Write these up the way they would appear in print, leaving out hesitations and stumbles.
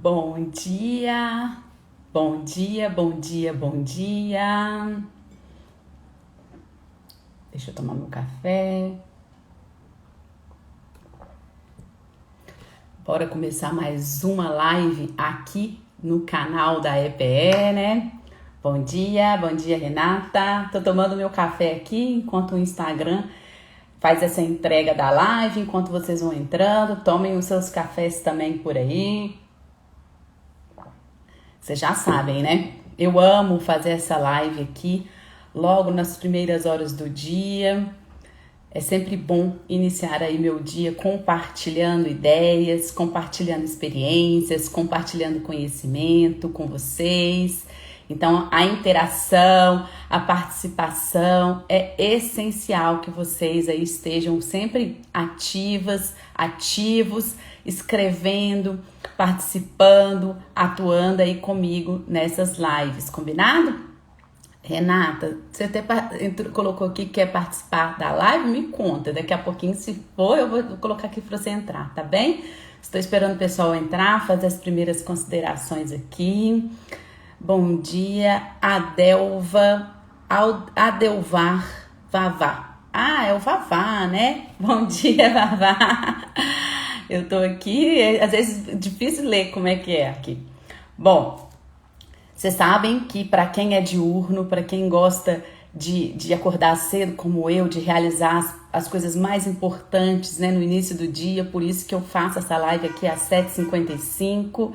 Bom dia, bom dia, bom dia, bom dia. Deixa eu tomar meu café. Bora começar mais uma live aqui no canal da EPE, né? Bom dia, Renata. Tô tomando meu café aqui enquanto o Instagram faz essa entrega da live, enquanto vocês vão entrando. Tomem os seus cafés também por aí. Vocês já sabem, né? Eu amo fazer essa live aqui logo nas primeiras horas do dia. É sempre bom iniciar aí meu dia compartilhando ideias, compartilhando experiências, compartilhando conhecimento com vocês. Então, a interação, a participação é essencial que vocês aí estejam sempre ativos, escrevendo, participando, atuando aí comigo nessas lives, combinado? Renata, você até colocou aqui que quer participar da live? Me conta, daqui a pouquinho, se for, eu vou colocar aqui para você entrar, tá bem? Estou esperando o pessoal entrar, fazer as primeiras considerações aqui. Bom dia, Adelvar Vavá. Ah, é o Vavá, né? Bom dia, Vavá. Eu tô aqui, às vezes é difícil ler como é que é aqui. Bom, vocês sabem que para quem é diurno, para quem gosta de acordar cedo como eu, de realizar as coisas mais importantes, né, no início do dia, por isso que eu faço essa live aqui às 7h55,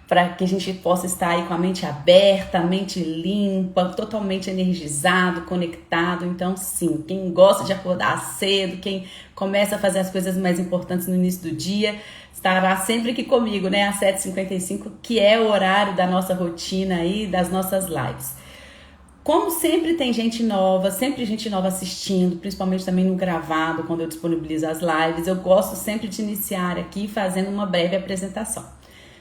para que a gente possa estar aí com a mente aberta, a mente limpa, totalmente energizado, conectado. Então, sim, quem gosta de acordar cedo, quem começa a fazer as coisas mais importantes no início do dia, estará sempre aqui comigo, né, às 7h55, que é o horário da nossa rotina aí, das nossas lives. Como sempre tem gente nova assistindo, principalmente também no gravado, quando eu disponibilizo as lives, eu gosto sempre de iniciar aqui fazendo uma breve apresentação.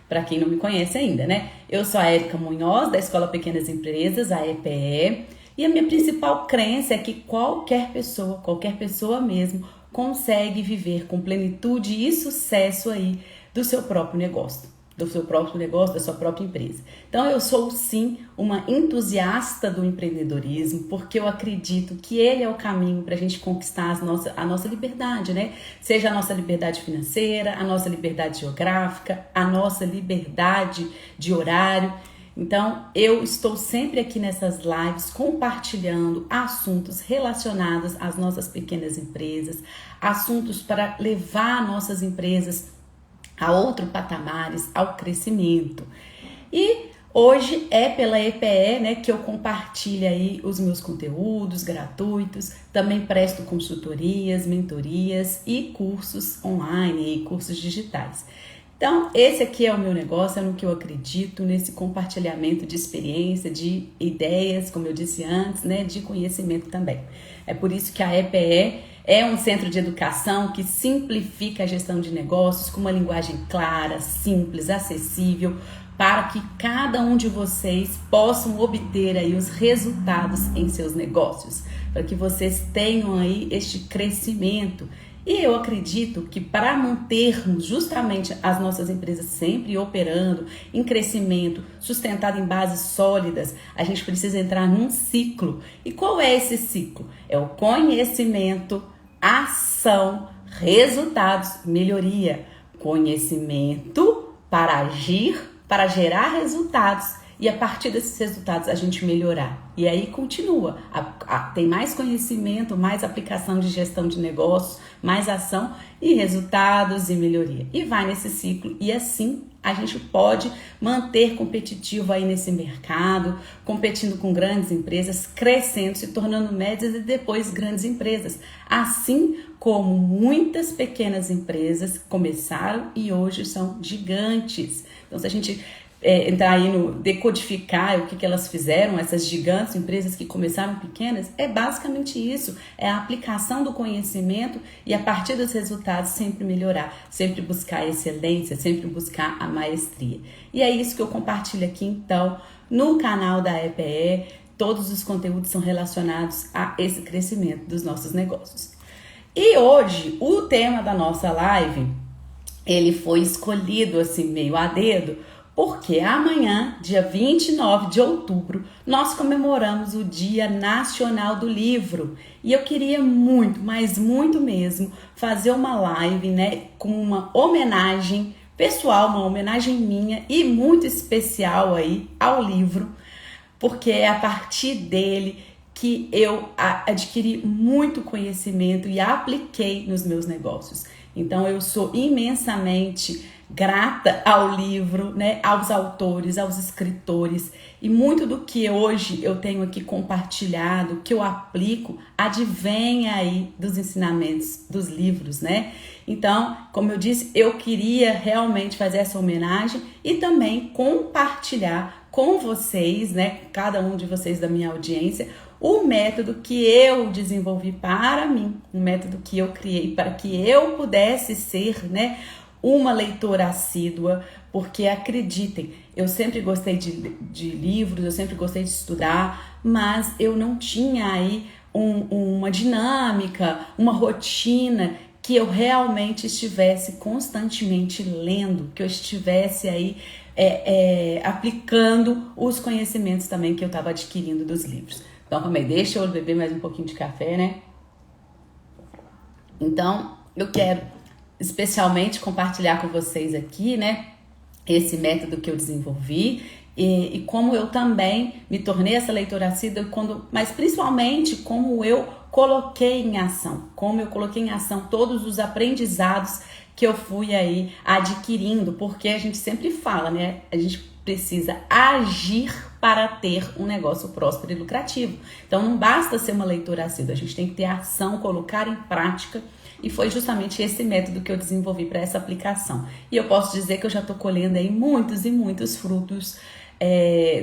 Para quem não me conhece ainda, né? Eu sou a Érica Munhoz, da Escola Pequenas Empresas, a EPE, e a minha principal crença é que qualquer pessoa mesmo, consegue viver com plenitude e sucesso aí do seu próprio negócio, da sua própria empresa. Então eu sou sim uma entusiasta do empreendedorismo, porque eu acredito que ele é o caminho para a gente conquistar a nossa liberdade, né? Seja a nossa liberdade financeira, a nossa liberdade geográfica, a nossa liberdade de horário. Então, eu estou sempre aqui nessas lives compartilhando assuntos relacionados às nossas pequenas empresas, assuntos para levar nossas empresas a outros patamares, ao crescimento. E hoje é pela EPE, né, que eu compartilho aí os meus conteúdos gratuitos, também presto consultorias, mentorias e cursos online e cursos digitais. Então, esse aqui é o meu negócio, é no que eu acredito, nesse compartilhamento de experiência, de ideias, como eu disse antes, né, de conhecimento também. É por isso que a EPE é um centro de educação que simplifica a gestão de negócios com uma linguagem clara, simples, acessível, para que cada um de vocês possam obter aí os resultados em seus negócios, para que vocês tenham aí este crescimento. E eu acredito que para mantermos justamente as nossas empresas sempre operando em crescimento, sustentado em bases sólidas, a gente precisa entrar num ciclo. E qual é esse ciclo? É o conhecimento, ação, resultados, melhoria. Conhecimento para agir, para gerar resultados. E a partir desses resultados a gente melhorar. E aí continua. Tem mais conhecimento, mais aplicação de gestão de negócios, mais ação e resultados e melhoria. E vai nesse ciclo. E assim a gente pode manter competitivo aí nesse mercado, competindo com grandes empresas, crescendo, se tornando médias e depois grandes empresas. Assim como muitas pequenas empresas começaram e hoje são gigantes. Então, se a gente entrar aí no decodificar o que elas fizeram, essas gigantes empresas que começaram pequenas, é basicamente isso, é a aplicação do conhecimento e a partir dos resultados sempre melhorar, sempre buscar a excelência, sempre buscar a maestria. E é isso que eu compartilho aqui então no canal da EPE, todos os conteúdos são relacionados a esse crescimento dos nossos negócios. E hoje o tema da nossa live, ele foi escolhido assim meio a dedo, Porque amanhã, dia 29 de outubro, nós comemoramos o Dia Nacional do Livro. E eu queria muito, mas muito mesmo, fazer uma live, né, com uma homenagem pessoal, uma homenagem minha e muito especial aí ao livro, porque é a partir dele que eu adquiri muito conhecimento e apliquei nos meus negócios. Então eu sou imensamente grata ao livro, né, aos autores, aos escritores, e muito do que hoje eu tenho aqui compartilhado, que eu aplico, advém aí dos ensinamentos dos livros, né? Então, como eu disse, eu queria realmente fazer essa homenagem e também compartilhar com vocês, né, cada um de vocês da minha audiência, o método que eu desenvolvi para mim, um método que eu criei para que eu pudesse ser, né, uma leitora assídua, porque acreditem, eu sempre gostei de livros, eu sempre gostei de estudar, mas eu não tinha aí uma dinâmica, uma rotina que eu realmente estivesse constantemente lendo, que eu estivesse aí aplicando os conhecimentos também que eu estava adquirindo dos livros. Então, calma aí, deixa eu beber mais um pouquinho de café, né? Então, eu quero especialmente compartilhar com vocês aqui, né, esse método que eu desenvolvi e como eu também me tornei essa leitora assídua, mas principalmente como eu coloquei em ação, todos os aprendizados que eu fui aí adquirindo, porque a gente sempre fala, né, a gente precisa agir para ter um negócio próspero e lucrativo. Então não basta ser uma leitora assídua, a gente tem que ter ação, colocar em prática. E foi justamente esse método que eu desenvolvi para essa aplicação. E eu posso dizer que eu já estou colhendo aí muitos e muitos frutos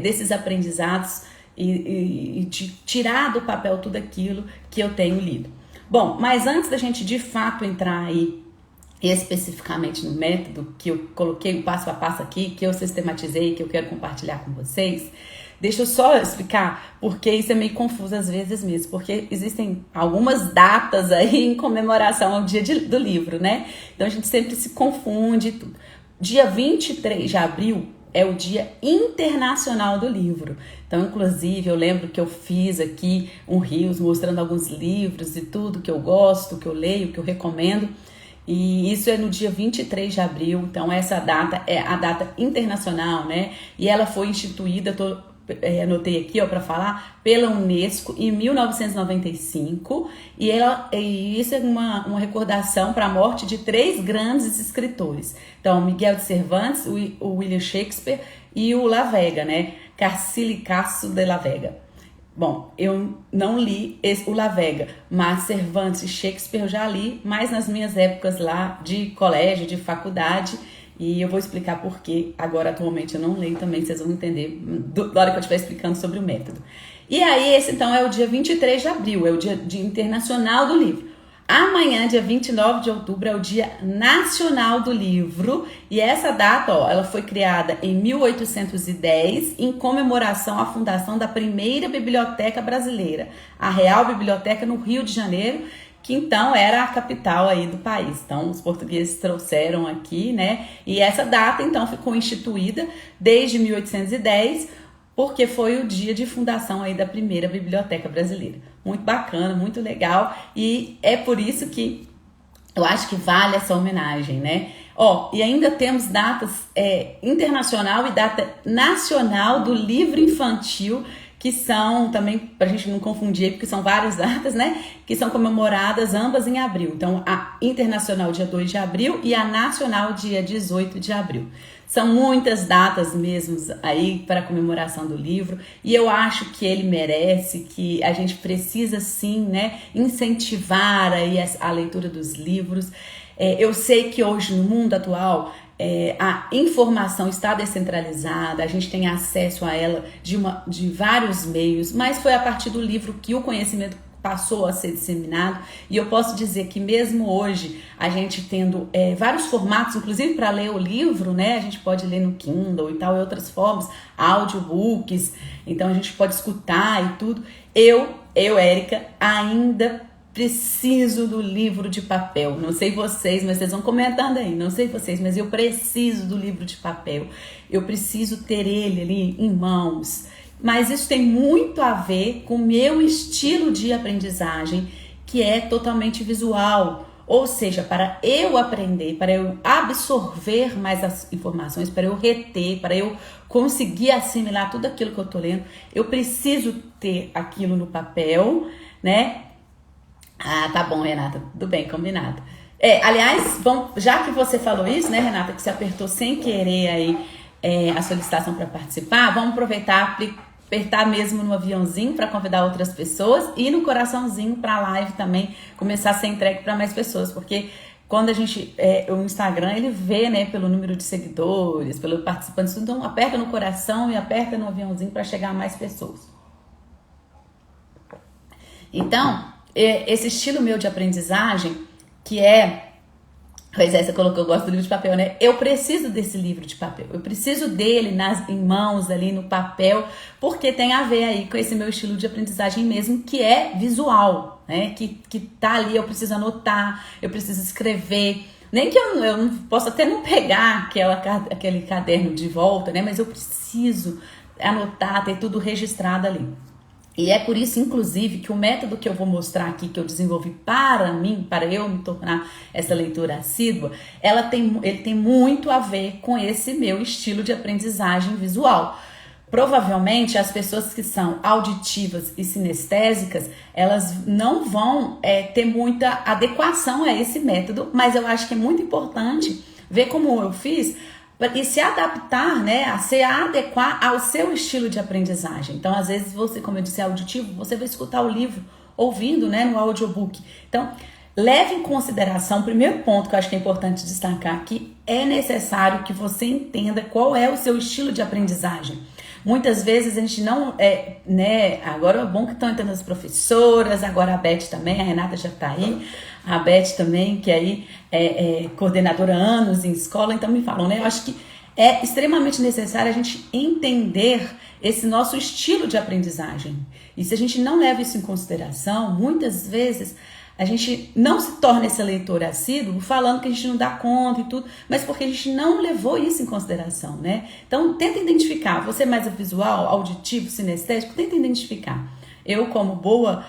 desses aprendizados e de tirar do papel tudo aquilo que eu tenho lido. Bom, mas antes da gente de fato entrar aí especificamente no método que eu coloquei o passo a passo aqui, que eu sistematizei, que eu quero compartilhar com vocês, deixa eu só explicar, porque isso é meio confuso às vezes mesmo, porque existem algumas datas aí em comemoração ao dia do livro, né? Então a gente sempre se confunde tudo. Dia 23 de abril é o Dia Internacional do Livro. Então, inclusive, eu lembro que eu fiz aqui um Reels mostrando alguns livros e tudo que eu gosto, que eu leio, que eu recomendo. E isso é no dia 23 de abril, então essa data é a data internacional, né? E ela foi instituída, anotei aqui para falar, pela Unesco em 1995, e isso é uma recordação para a morte de 3 grandes escritores. Então, Miguel de Cervantes, o William Shakespeare e o La Vega, né? Garcilaso de la Vega. Bom, eu não li o La Vega, mas Cervantes e Shakespeare eu já li, mais nas minhas épocas lá de colégio, de faculdade, e eu vou explicar por que agora atualmente eu não leio também, vocês vão entender na hora que eu estiver explicando sobre o método. E aí esse então é o dia 23 de abril, é o Dia Internacional do Livro. Amanhã, dia 29 de outubro, é o Dia Nacional do Livro, e essa data, ela foi criada em 1810 em comemoração à fundação da primeira biblioteca brasileira, a Real Biblioteca no Rio de Janeiro, que então era a capital aí do país. Então os portugueses trouxeram aqui, né? E essa data então ficou instituída desde 1810, porque foi o dia de fundação aí da primeira biblioteca brasileira. Muito bacana, muito legal, e é por isso que eu acho que vale essa homenagem, né? E ainda temos datas internacional e data nacional do livro infantil, que são também, pra gente não confundir, porque são várias datas, né? Que são comemoradas ambas em abril. Então, a internacional dia 2 de abril e a nacional dia 18 de abril. São muitas datas mesmo aí para a comemoração do livro, e eu acho que ele merece, que a gente precisa sim, né, incentivar aí a leitura dos livros. Eu sei que hoje no mundo atual a informação está descentralizada, a gente tem acesso a ela de vários meios, mas foi a partir do livro que o conhecimento passou a ser disseminado, e eu posso dizer que mesmo hoje, a gente tendo vários formatos, inclusive para ler o livro, né, a gente pode ler no Kindle e tal, e outras formas, audiobooks, então a gente pode escutar e tudo. Eu, Érica, ainda preciso do livro de papel. Não sei vocês, mas vocês vão comentando aí. Não sei vocês, mas eu preciso do livro de papel. Eu preciso ter ele ali em mãos. Mas isso tem muito a ver com o meu estilo de aprendizagem, que é totalmente visual. Ou seja, para eu aprender, para eu absorver mais as informações, para eu reter, para eu conseguir assimilar tudo aquilo que eu tô lendo, eu preciso ter aquilo no papel, né? Ah, tá bom, Renata. Tudo bem, combinado. Aliás, já que você falou isso, né, Renata, que você apertou sem querer aí a solicitação para participar, vamos aproveitar, apertar mesmo no aviãozinho para convidar outras pessoas e no coraçãozinho para a live também começar a ser entregue para mais pessoas, porque quando a gente, o Instagram, ele vê, né, pelo número de seguidores, pelo participantes, então aperta no coração e aperta no aviãozinho para chegar a mais pessoas. Então, esse estilo meu de aprendizagem, que pois você colocou, eu gosto do livro de papel, né? Eu preciso desse livro de papel, eu preciso dele em mãos ali no papel, porque tem a ver aí com esse meu estilo de aprendizagem mesmo, que é visual, né? Que tá ali, eu preciso anotar, eu preciso escrever, nem que eu não posso até não pegar aquele caderno de volta, né? Mas eu preciso anotar, ter tudo registrado ali. E é por isso, inclusive, que o método que eu vou mostrar aqui, que eu desenvolvi para mim, para eu me tornar essa leitora assídua, ele tem muito a ver com esse meu estilo de aprendizagem visual. Provavelmente, as pessoas que são auditivas e sinestésicas, elas não vão ter muita adequação a esse método, mas eu acho que é muito importante ver como eu fiz, e se adaptar, né, a se adequar ao seu estilo de aprendizagem. Então, às vezes, você, como eu disse, é auditivo, você vai escutar o livro ouvindo, né, no audiobook. Então, leve em consideração, o primeiro ponto que eu acho que é importante destacar aqui, é necessário que você entenda qual é o seu estilo de aprendizagem. Muitas vezes a gente não, né, agora é bom que estão entrando as professoras, agora a Beth também, a Renata já está aí, a Beth também, que aí é coordenadora há anos em escola, então me falam, né, eu acho que é extremamente necessário a gente entender esse nosso estilo de aprendizagem. E se a gente não leva isso em consideração, muitas vezes a gente não se torna esse leitor assíduo falando que a gente não dá conta e tudo, mas porque a gente não levou isso em consideração, né? Então, tenta identificar. Você é mais visual, auditivo, sinestésico, tenta identificar. Eu, como boa,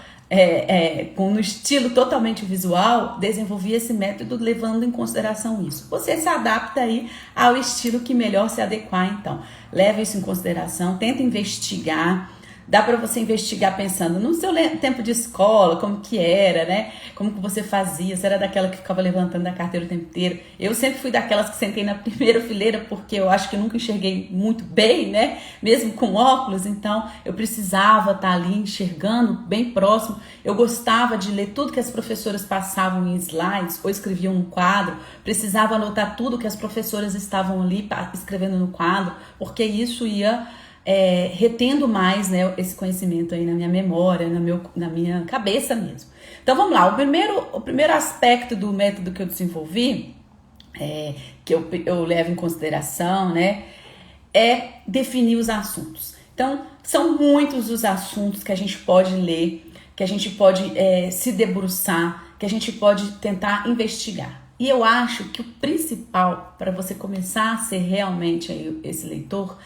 com um estilo totalmente visual, desenvolvi esse método levando em consideração isso. Você se adapta aí ao estilo que melhor se adequar, então. Leva isso em consideração, tenta investigar. Dá para você investigar pensando no seu tempo de escola, como que era, né? Como que você fazia? Você era daquela que ficava levantando a carteira o tempo inteiro? Eu sempre fui daquelas que sentei na primeira fileira, porque eu acho que nunca enxerguei muito bem, né? Mesmo com óculos, então eu precisava estar ali enxergando bem próximo. Eu gostava de ler tudo que as professoras passavam em slides ou escreviam no quadro. Precisava anotar tudo que as professoras estavam ali escrevendo no quadro, porque isso ia retendo mais, né, esse conhecimento aí na minha memória, na minha cabeça mesmo. Então vamos lá, o primeiro aspecto do método que eu desenvolvi, que eu levo em consideração, né, é definir os assuntos. Então são muitos os assuntos que a gente pode ler, que a gente pode se debruçar, que a gente pode tentar investigar. E eu acho que o principal para você começar a ser realmente aí esse leitor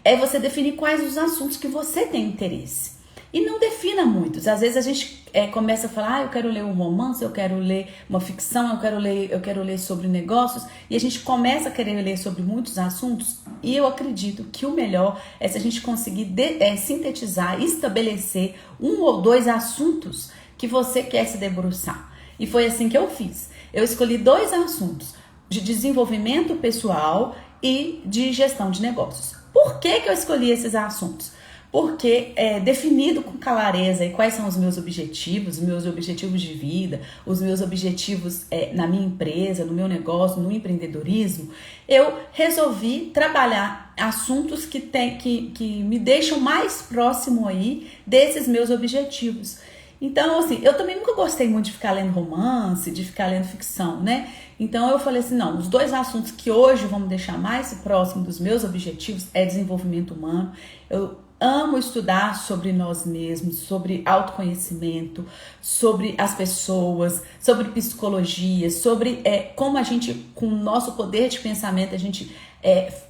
é você definir quais os assuntos que você tem interesse. E não defina muitos. Às vezes a gente começa a falar, eu quero ler um romance, eu quero ler uma ficção, eu quero ler sobre negócios, e a gente começa a querer ler sobre muitos assuntos, e eu acredito que o melhor é se a gente conseguir sintetizar, estabelecer um ou dois assuntos que você quer se debruçar. E foi assim que eu fiz. Eu escolhi 2 assuntos, de desenvolvimento pessoal e de gestão de negócios. Por que eu escolhi esses assuntos? Porque definido com clareza e quais são os meus objetivos de vida, os meus objetivos na minha empresa, no meu negócio, no empreendedorismo, eu resolvi trabalhar assuntos que me deixam mais próximo aí desses meus objetivos. Então, assim, eu também nunca gostei muito de ficar lendo romance, de ficar lendo ficção, né? Então eu falei assim, não, os 2 assuntos que hoje vão me deixar mais próximo dos meus objetivos é desenvolvimento humano. Eu amo estudar sobre nós mesmos, sobre autoconhecimento, sobre as pessoas, sobre psicologia, sobre como a gente, com o nosso poder de pensamento, a gente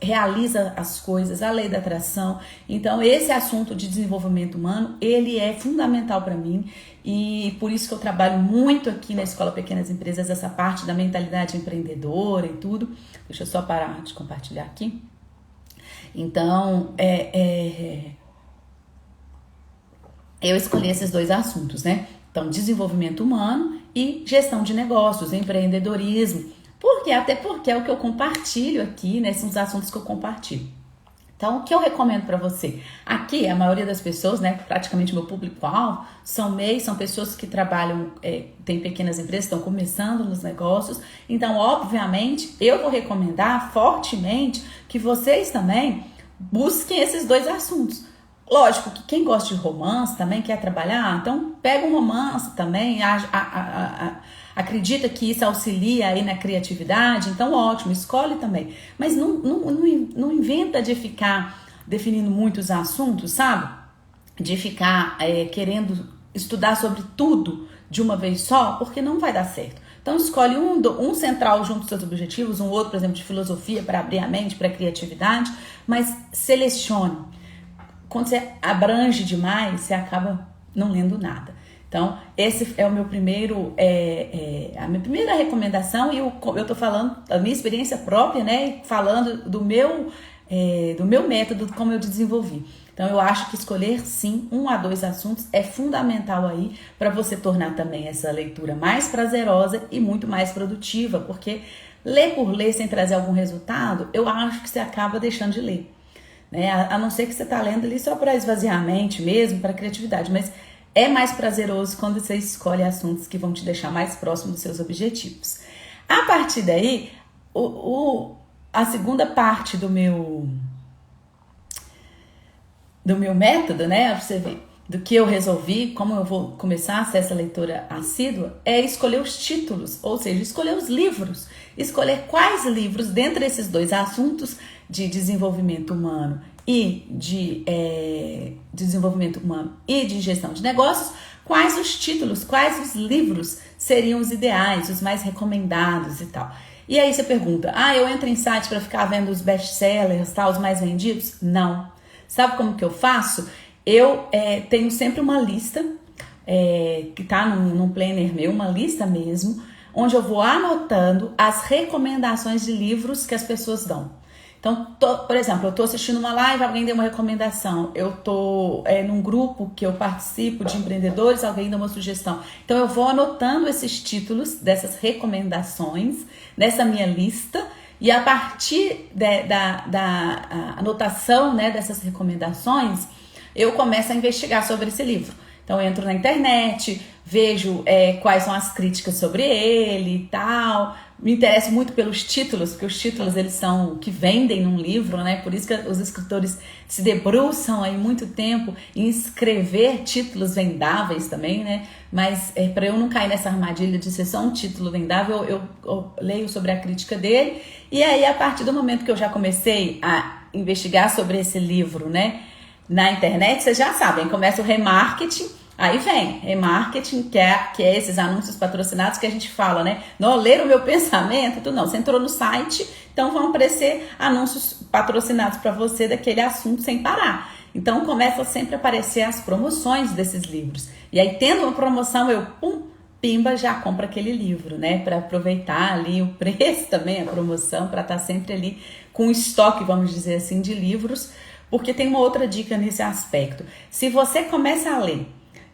realiza as coisas, a lei da atração. Então, esse assunto de desenvolvimento humano, ele é fundamental para mim e por isso que eu trabalho muito aqui na Escola Pequenas Empresas, essa parte da mentalidade empreendedora e tudo. Deixa eu só parar de compartilhar aqui. Então, eu escolhi esses dois assuntos, né? Então, desenvolvimento humano e gestão de negócios, empreendedorismo. Por quê? Até porque é o que eu compartilho aqui, né? São os assuntos que eu compartilho. Então, o que eu recomendo para você? Aqui, a maioria das pessoas, né? Praticamente meu público-alvo, são MEIs, são pessoas que trabalham, têm pequenas empresas, estão começando nos negócios. Então, obviamente, eu vou recomendar fortemente que vocês também busquem esses dois assuntos. Lógico que quem gosta de romance também quer trabalhar, então pega um romance também, acredita que isso auxilia aí na criatividade, então ótimo, escolhe também. Mas não inventa de ficar definindo muitos assuntos, sabe? De ficar querendo estudar sobre tudo de uma vez só, porque não vai dar certo. Então escolhe um central junto aos seus objetivos, um outro, por exemplo, de filosofia para abrir a mente, para criatividade, mas selecione. Quando você abrange demais, você acaba não lendo nada. Então, esse é o meu primeiro, a minha primeira recomendação, e eu tô falando da minha experiência própria, né? Falando do meu método, como eu desenvolvi. Então, eu acho que escolher, sim, 1 a 2 assuntos é fundamental aí para você tornar também essa leitura mais prazerosa e muito mais produtiva, porque ler por ler sem trazer algum resultado, eu acho que você acaba deixando de ler. Né? A não ser que você está lendo ali só para esvaziar a mente mesmo, para criatividade, mas é mais prazeroso quando você escolhe assuntos que vão te deixar mais próximo dos seus objetivos. A partir daí, a segunda parte do meu método, né, pra você ver, do que eu resolvi, como eu vou começar a ser essa leitura assídua, é escolher os títulos, ou seja, escolher os livros, escolher quais livros, dentre esses dois assuntos de desenvolvimento humano e de desenvolvimento humano e de gestão de negócios, quais os títulos, quais os livros seriam os ideais, os mais recomendados e tal. E aí você pergunta, eu entro em site para ficar vendo os best-sellers, tá, os mais vendidos? Não. Sabe como que eu faço? Eu tenho sempre uma lista, que tá num planner meu, uma lista mesmo, onde eu vou anotando as recomendações de livros que as pessoas dão. Então, por exemplo, eu tô assistindo uma live, alguém deu uma recomendação. Eu tô num grupo que eu participo de empreendedores, alguém deu uma sugestão. Então, eu vou anotando esses títulos dessas recomendações nessa minha lista e a partir da anotação, né, dessas recomendações, eu começo a investigar sobre esse livro. Então, eu entro na internet, vejo quais são as críticas sobre ele e tal. Me interesso muito pelos títulos, porque os títulos eles são o que vendem num livro, né? Por isso que os escritores se debruçam aí muito tempo em escrever títulos vendáveis também, né? Mas para eu não cair nessa armadilha de ser só um título vendável, eu leio sobre a crítica dele. E aí, a partir do momento que eu já comecei a investigar sobre esse livro, né, na internet, vocês já sabem, começa o remarketing. Aí vem remarketing, que é esses anúncios patrocinados que a gente fala, né? Não ler o meu pensamento, tudo não. Você entrou no site, então vão aparecer anúncios patrocinados para você daquele assunto sem parar. Então começa sempre a aparecer as promoções desses livros. E aí, tendo uma promoção, eu pimba, já compro aquele livro, né? Para aproveitar ali o preço também, a promoção, para estar sempre ali com estoque, vamos dizer assim, de livros. Porque tem uma outra dica nesse aspecto. Se você começa a ler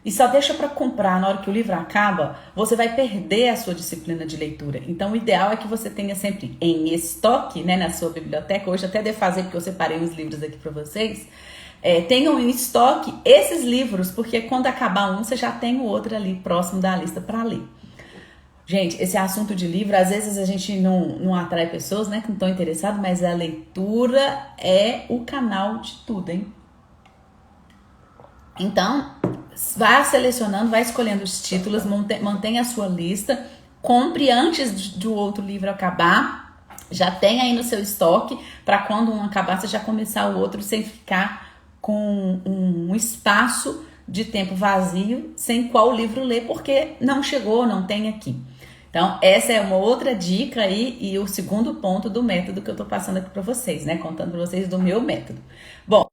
e só deixa para comprar na hora que o livro acaba, você vai perder a sua disciplina de leitura. Então, o ideal é que você tenha sempre em estoque, né, na sua biblioteca. Hoje até devo fazer, porque eu separei uns livros aqui para vocês. Tenham em estoque esses livros, porque quando acabar um, você já tem o outro ali próximo da lista para ler. Gente, esse assunto de livro, às vezes a gente não atrai pessoas, né, que não estão interessadas, mas a leitura é o canal de tudo, hein? Então, vá selecionando, vai escolhendo os títulos, mantenha a sua lista, compre antes do outro livro acabar, já tem aí no seu estoque, para quando um acabar, você já começar o outro sem ficar com um espaço de tempo vazio sem qual livro ler, porque não chegou, não tem aqui. Então, essa é uma outra dica aí e o segundo ponto do método que eu tô passando aqui para vocês, né? Contando para vocês do meu método. Bom,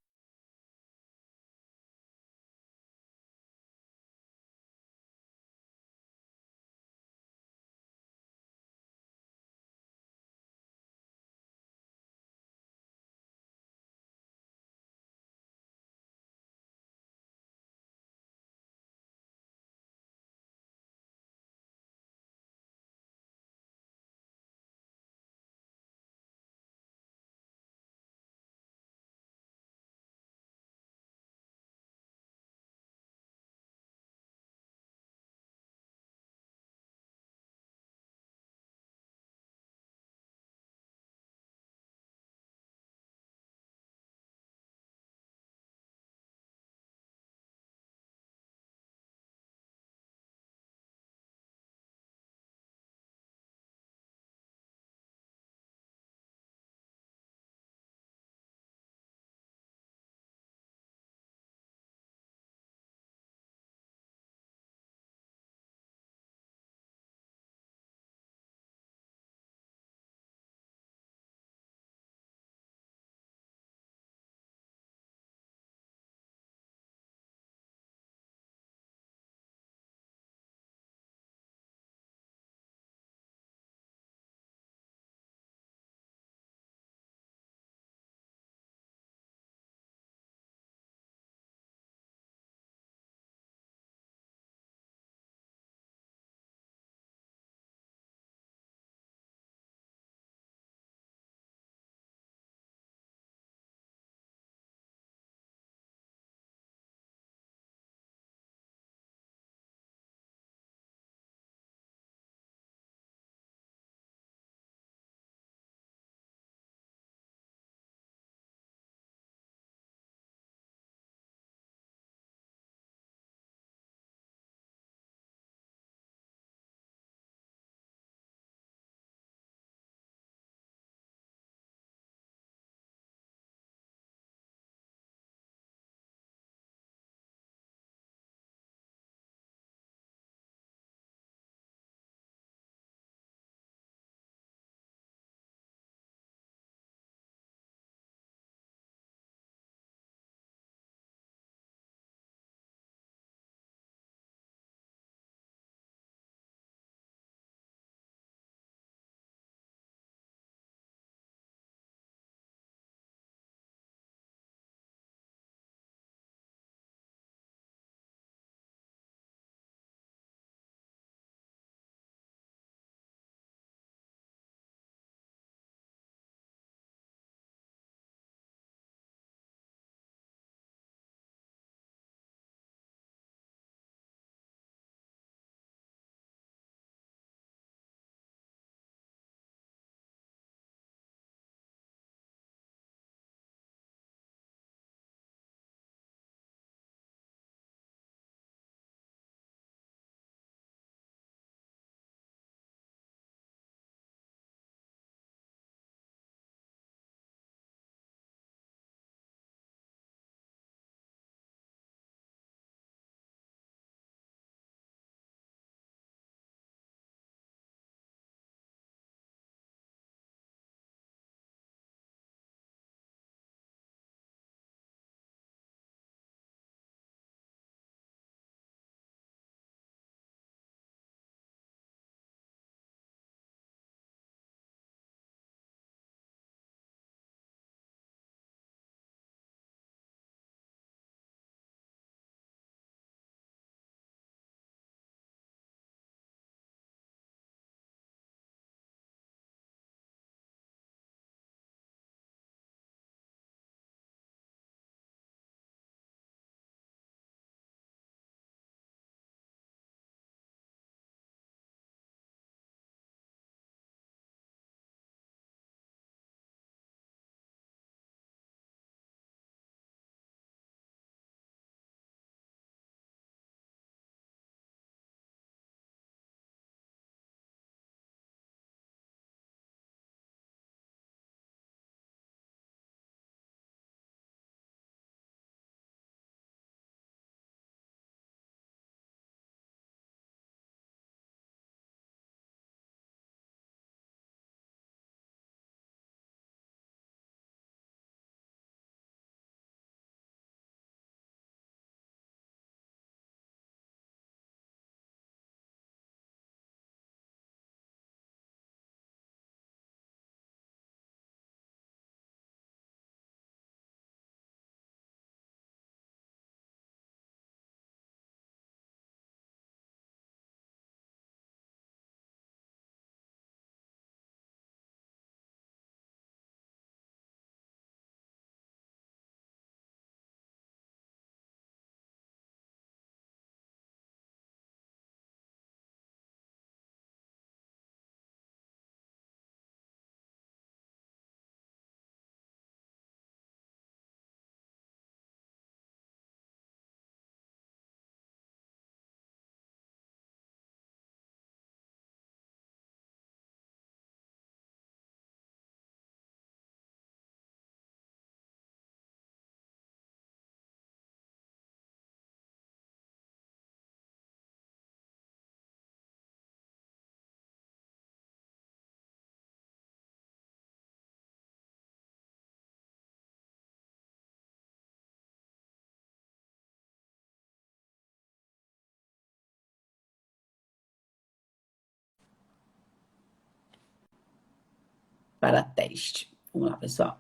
para teste. Vamos lá, pessoal.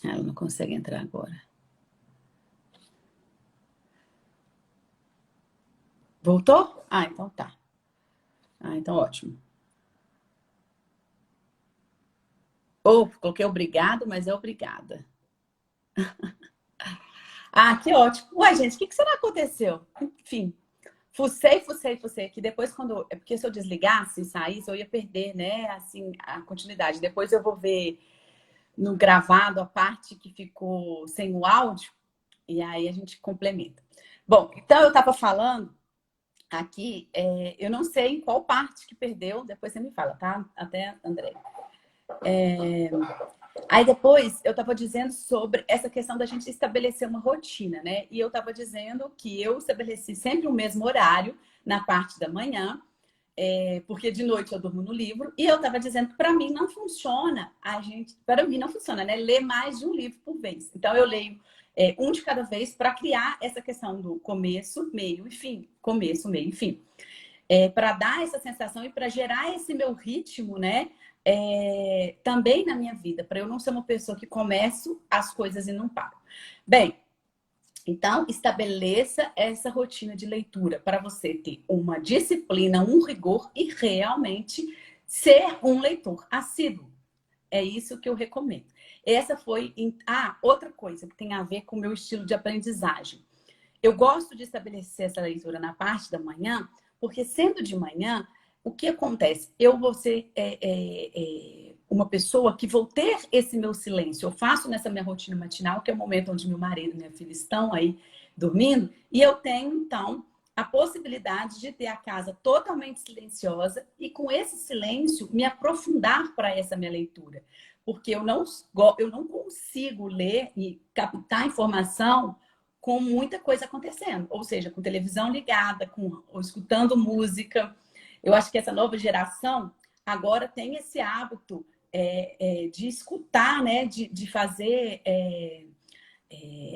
Ela não consegue entrar agora. Voltou? Ah, então tá. Ah, então ótimo. Ou coloquei obrigado, mas é obrigada. Ah, que ótimo. Ué, gente, o que será que aconteceu? Enfim, fucei, que depois quando... É porque se eu desligasse e saísse, eu ia perder, né, assim, a continuidade. Depois eu vou ver no gravado a parte que ficou sem o áudio, e aí a gente complementa. Bom, então eu estava falando aqui, eu não sei em qual parte que perdeu, depois você me fala, tá? Até, André. Aí depois eu estava dizendo sobre essa questão da gente estabelecer uma rotina, né? E eu estava dizendo que eu estabeleci sempre o mesmo horário na parte da manhã, porque de noite eu durmo no livro, e eu estava dizendo que para mim não funciona, para mim não funciona, né? Ler mais de um livro por vez. Então eu leio um de cada vez para criar essa questão do começo, meio e fim. Começo, meio e fim. Para dar essa sensação e para gerar esse meu ritmo, né? Também na minha vida, para eu não ser uma pessoa que começo as coisas e não paro. Bem, então estabeleça essa rotina de leitura para você ter uma disciplina, um rigor e realmente ser um leitor assíduo. É isso que eu recomendo. Essa foi. Outra coisa que tem a ver com o meu estilo de aprendizagem. Eu gosto de estabelecer essa leitura na parte da manhã, porque sendo de manhã, o que acontece? Eu vou ser uma pessoa que vou ter esse meu silêncio. Eu faço nessa minha rotina matinal, que é o momento onde meu marido e minha filha estão aí dormindo, e eu tenho, então, a possibilidade de ter a casa totalmente silenciosa e, com esse silêncio, me aprofundar para essa minha leitura. Porque eu não consigo ler e captar informação com muita coisa acontecendo, ou seja, com televisão ligada, ou escutando música. Eu acho que essa nova geração agora tem esse hábito de escutar, né, de fazer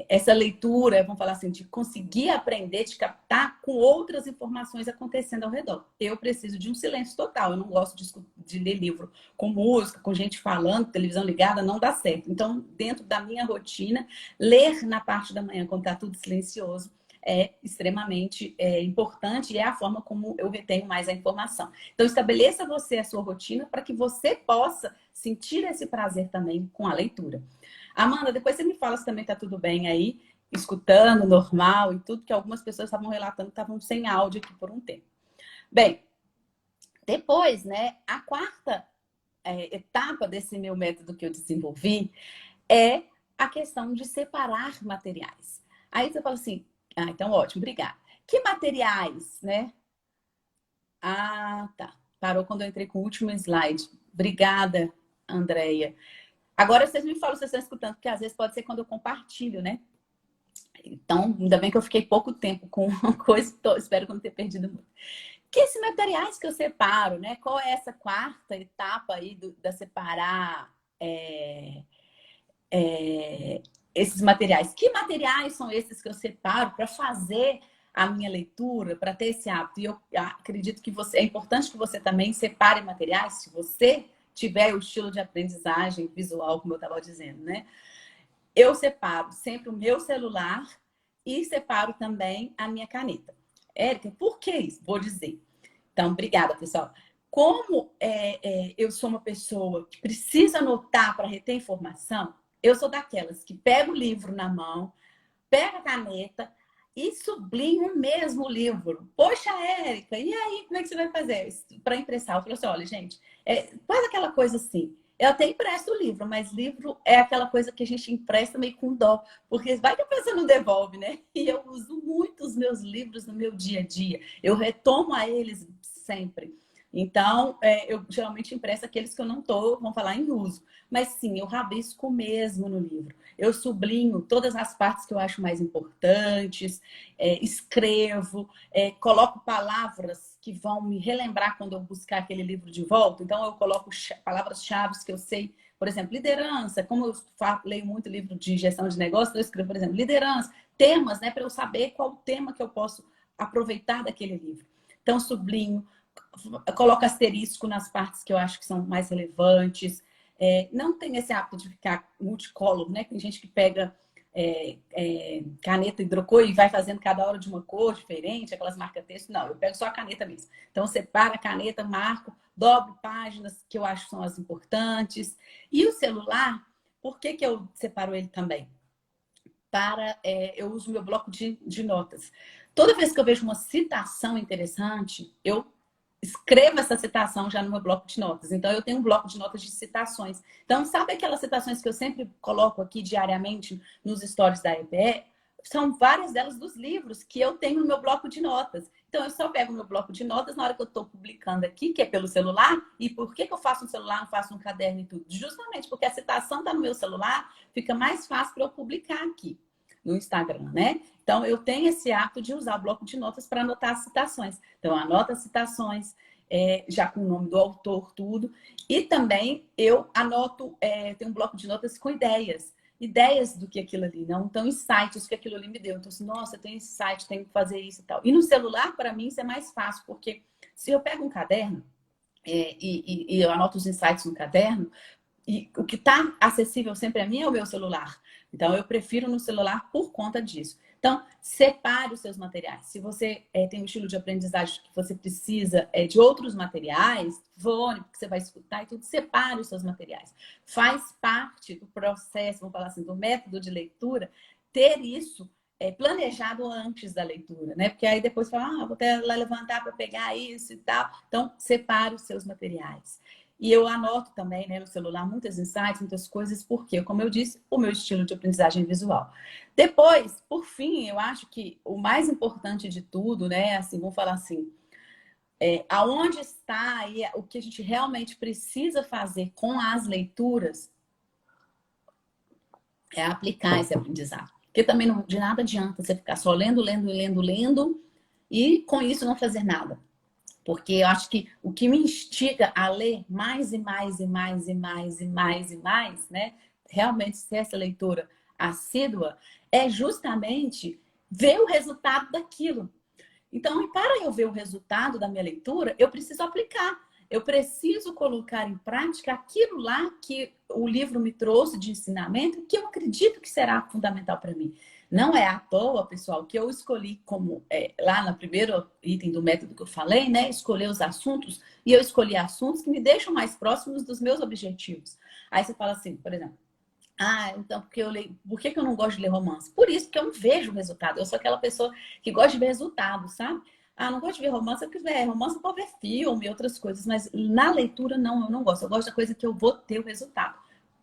essa leitura, vamos falar assim, de conseguir aprender, de captar com outras informações acontecendo ao redor. Eu preciso de um silêncio total, eu não gosto de ler livro com música, com gente falando, televisão ligada, não dá certo. Então, dentro da minha rotina, ler na parte da manhã, quando está tudo silencioso, é extremamente importante e é a forma como eu retenho mais a informação. Então, estabeleça você a sua rotina para que você possa sentir esse prazer também com a leitura. Amanda, depois você me fala se também tá tudo bem aí, escutando, normal e tudo, que algumas pessoas estavam relatando que estavam sem áudio aqui por um tempo. Bem, depois, né, a quarta etapa desse meu método que eu desenvolvi é a questão de separar materiais. Aí você fala assim, então ótimo, obrigada. Que materiais, né? Ah, tá. Parou quando eu entrei com o último slide. Obrigada, Andréia. Agora vocês me falam se vocês estão escutando, porque às vezes pode ser quando eu compartilho, né? Então, ainda bem que eu fiquei pouco tempo com uma coisa, espero que eu não tenha perdido muito. Que esses materiais que eu separo, né? Qual é essa quarta etapa aí da separar esses materiais? Que materiais são esses que eu separo para fazer a minha leitura, para ter esse hábito? E eu acredito que é importante que você também separe materiais, se você tiver o estilo de aprendizagem visual, como eu estava dizendo, né? Eu separo sempre o meu celular e separo também a minha caneta. Érica, por que isso? Vou dizer. Então, obrigada, pessoal. Como eu sou uma pessoa que precisa anotar para reter informação, eu sou daquelas que pega o livro na mão, pega a caneta e sublinha o mesmo livro. Poxa, Érica, e aí, como é que você vai fazer para impressar? Eu falei assim, olha, gente, faz aquela coisa assim. Eu até empresto o livro, mas livro é aquela coisa que a gente empresta meio com dó, porque vai que a pessoa não devolve, né? E eu uso muito os meus livros no meu dia a dia. Eu retomo a eles sempre. Então, eu geralmente empresto aqueles que eu não estou, vamos falar, em uso. Mas sim, eu rabisco mesmo no livro. Eu sublinho todas as partes que eu acho mais importantes, escrevo, coloco palavras que vão me relembrar quando eu buscar aquele livro de volta. Então, eu coloco palavras-chave que eu sei Por exemplo, liderança, como eu leio muito livro de gestão de negócio, eu escrevo, por exemplo, liderança, temas, né, para eu saber qual o tema que eu posso aproveitar daquele livro. Então, sublinho, coloco asterisco nas partes que eu acho que são mais relevantes. Não tem esse hábito de ficar multicolor, né? Tem gente que pega caneta hidrocor e vai fazendo cada hora de uma cor diferente, aquelas marca-texto. Não, eu pego só a caneta mesmo. Então, separo a caneta, marco, dobro páginas que eu acho que são as importantes. E o celular, por que eu separo ele também? Eu uso meu bloco de notas. Toda vez que eu vejo uma citação interessante, eu escrevo essa citação já no meu bloco de notas. Então, eu tenho um bloco de notas de citações. Então, sabe aquelas citações que eu sempre coloco aqui diariamente nos stories da EPE? São várias delas dos livros que eu tenho no meu bloco de notas. Então, eu só pego o meu bloco de notas na hora que eu estou publicando aqui, que é pelo celular. E por que eu faço no celular, não faço no caderno e tudo? Justamente porque a citação está no meu celular, fica mais fácil para eu publicar aqui no Instagram, né? Então, eu tenho esse hábito de usar o bloco de notas para anotar as citações. Então, anota as citações, já com o nome do autor, tudo. E também eu anoto, tenho um bloco de notas com ideias. Ideias do que aquilo ali, não? Então, insights que aquilo ali me deu. Então, assim, nossa, tem esse site, tenho que fazer isso e tal. E no celular, para mim, isso é mais fácil, porque se eu pego um caderno e eu anoto os insights no caderno, e o que está acessível sempre a mim é o meu celular. Então, eu prefiro no celular por conta disso. Então, separe os seus materiais. Se você tem um estilo de aprendizagem que você precisa de outros materiais, fone, porque você vai escutar e tudo, separe os seus materiais. Faz parte do processo, vamos falar assim, do método de leitura, ter isso planejado antes da leitura, né? Porque aí depois fala, vou até lá levantar para pegar isso e tal. Então, separe os seus materiais. E eu anoto também, né, no celular muitas insights, muitas coisas, porque, como eu disse, o meu estilo de aprendizagem visual. Depois, por fim, eu acho que o mais importante de tudo, né, assim, vamos falar assim, aonde está aí o que a gente realmente precisa fazer com as leituras é aplicar esse aprendizado. Porque também não, de nada adianta você ficar só lendo, lendo, lendo, lendo e com isso não fazer nada. Porque eu acho que o que me instiga a ler mais e mais e mais e mais e mais e mais, né? Realmente ser essa leitura assídua, é justamente ver o resultado daquilo. Então, para eu ver o resultado da minha leitura, eu preciso aplicar. Eu preciso colocar em prática aquilo lá que o livro me trouxe de ensinamento, que eu acredito que será fundamental para mim. Não é à toa, pessoal, que eu escolhi como, lá no primeiro item do método que eu falei, né? Escolher os assuntos, e eu escolhi assuntos que me deixam mais próximos dos meus objetivos. Aí você fala assim, por exemplo, então, porque eu leio. Por que eu não gosto de ler romance? Por isso, porque eu não vejo resultado. Eu sou aquela pessoa que gosta de ver resultado, sabe? Não gosto de ver romance, porque romance eu vou ver filme e outras coisas, mas na leitura, não, eu não gosto. Eu gosto da coisa que eu vou ter o resultado.